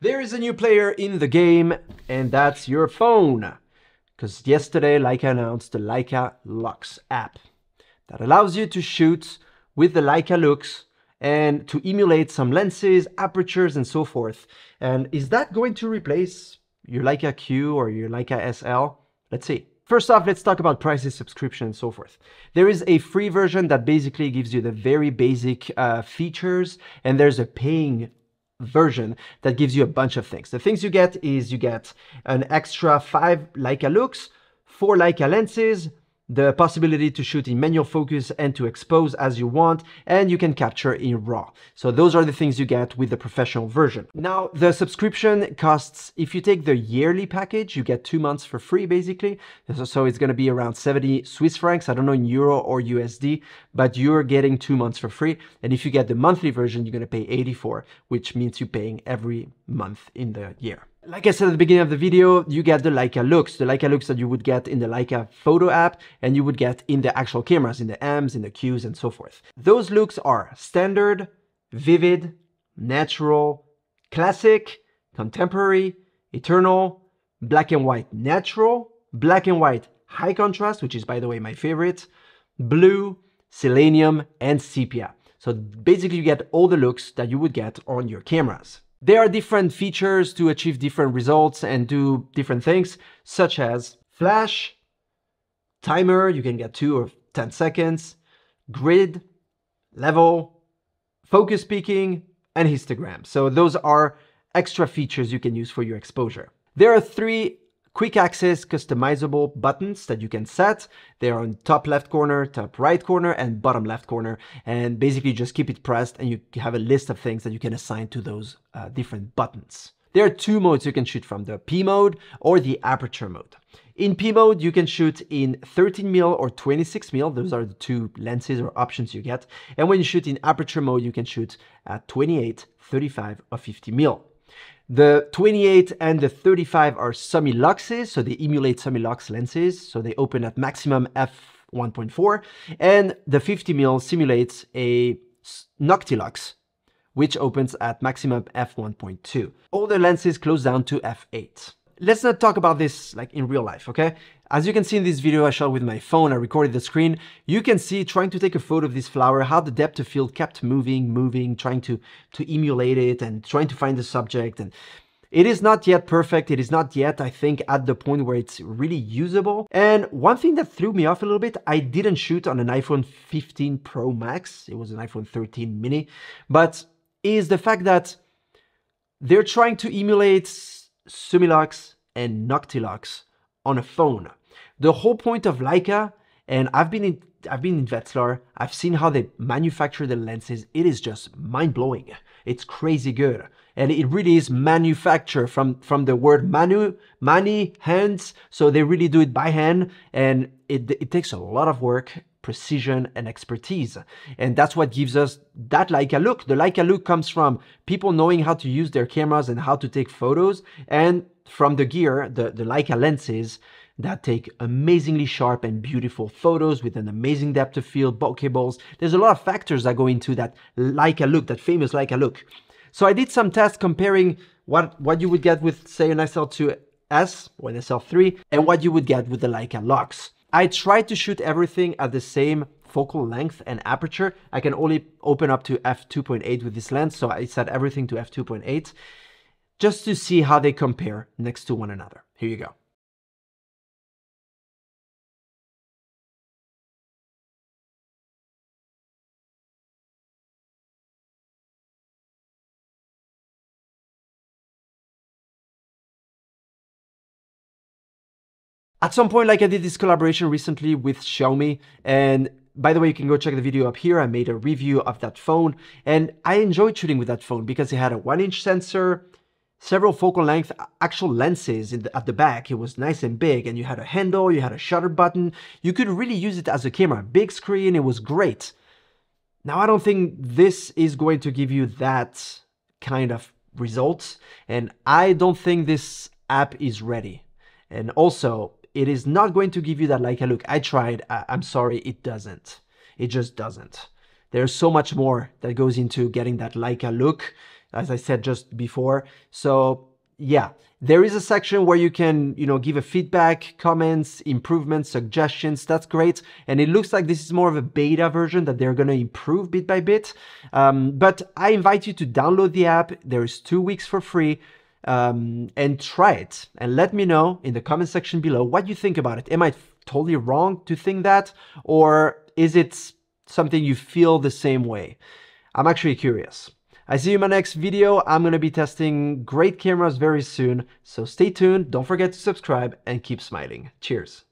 There is a new player in the game, and that's your phone. Because yesterday, Leica announced the Leica LUX app that allows you to shoot with the Leica LUX and to emulate some lenses, apertures, and so forth. And is that going to replace your Leica Q or your Leica SL? Let's see. First off, let's talk about prices, subscription, and so forth. There is a free version that basically gives you the very basic features, and there's a paying version that gives you a bunch of things. The things you get is you get an extra 5 Leica LUX, 4 Leica lenses, the possibility to shoot in manual focus and to expose as you want, and you can capture in RAW. So those are the things you get with the professional version. Now, the subscription costs, if you take the yearly package, you get 2 months for free, basically. So it's gonna be around 70 Swiss francs, I don't know in Euro or USD, but you're getting 2 months for free. And if you get the monthly version, you're gonna pay 84, which means you're paying every month in the year. Like I said at the beginning of the video, you get the Leica LUX that you would get in the Leica photo app and you would get in the actual cameras, in the M's, in the Q's, and so forth. Those looks are standard, vivid, natural, classic, contemporary, eternal, black and white natural, black and white high contrast, which is, by the way, my favorite, blue, selenium, and sepia. So basically you get all the looks that you would get on your cameras. There are different features to achieve different results and do different things, such as flash, timer, you can get 2 or 10 seconds, grid, level, focus peaking, and histogram. So those are extra features you can use for your exposure. There are 3 quick access customizable buttons that you can set. They're on top left corner, top right corner, and bottom left corner. And basically just keep it pressed and you have a list of things that you can assign to those different buttons. There are 2 modes you can shoot from, the P mode or the aperture mode. In P mode, you can shoot in 13mm or 26mm. Those are the 2 lenses or options you get. And when you shoot in aperture mode, you can shoot at 28, 35, or 50mm. The 28 and the 35 are semi-luxes, so they emulate semi-lux lenses, so they open at maximum f1.4, and the 50mm simulates a Noctilux, which opens at maximum f1.2. All the lenses close down to f8. Let's not talk about this like in real life, okay? As you can see in this video I shot with my phone, I recorded the screen. You can see trying to take a photo of this flower, how the depth of field kept moving, trying to emulate it and trying to find the subject. And it is not yet perfect. It is not yet, I think, at the point where it's really usable. And one thing that threw me off a little bit, I didn't shoot on an iPhone 15 Pro Max. It was an iPhone 13 mini, but is the fact that they're trying to emulate Sumilux and Noctilux on a phone. The whole point of Leica, and I've been in Wetzlar, I've seen how they manufacture the lenses. It is just mind-blowing. It's crazy good. And it really is manufacture from the word mani, hands. So they really do it by hand, and it takes a lot of work, precision, and expertise. And that's what gives us that Leica look. The Leica look comes from people knowing how to use their cameras and how to take photos, and from the gear, the Leica lenses that take amazingly sharp and beautiful photos with an amazing depth of field, bokeh balls. There's a lot of factors that go into that Leica look, that famous Leica look. So I did some tests comparing what you would get with, say, an SL2S or an SL3 and what you would get with the Leica LUX. I tried to shoot everything at the same focal length and aperture. I can only open up to f2.8 with this lens, so I set everything to f2.8 just to see how they compare next to one another. Here you go. At some point, like I did this collaboration recently with Xiaomi, and by the way, you can go check the video up here. I made a review of that phone, and I enjoyed shooting with that phone because it had a 1-inch sensor, several focal length actual lenses at the back. It was nice and big, and you had a handle, you had a shutter button. You could really use it as a camera. Big screen, it was great. Now, I don't think this is going to give you that kind of results, and I don't think this app is ready. And also, it is not going to give you that Leica look. I tried, I'm sorry, it doesn't. It just doesn't. There's so much more that goes into getting that Leica look. as I said just before. So yeah, there is a section where you can, give a feedback, comments, improvements, suggestions. That's great. And it looks like this is more of a beta version that they're going to improve bit by bit. But I invite you to download the app. There is 2 weeks for free. And try it and let me know in the comment section below what you think about it. Am I totally wrong to think that, or is it something you feel the same way? I'm actually curious. I see you in my next video. I'm going to be testing great cameras very soon, so stay tuned. Don't forget to subscribe and keep smiling. Cheers.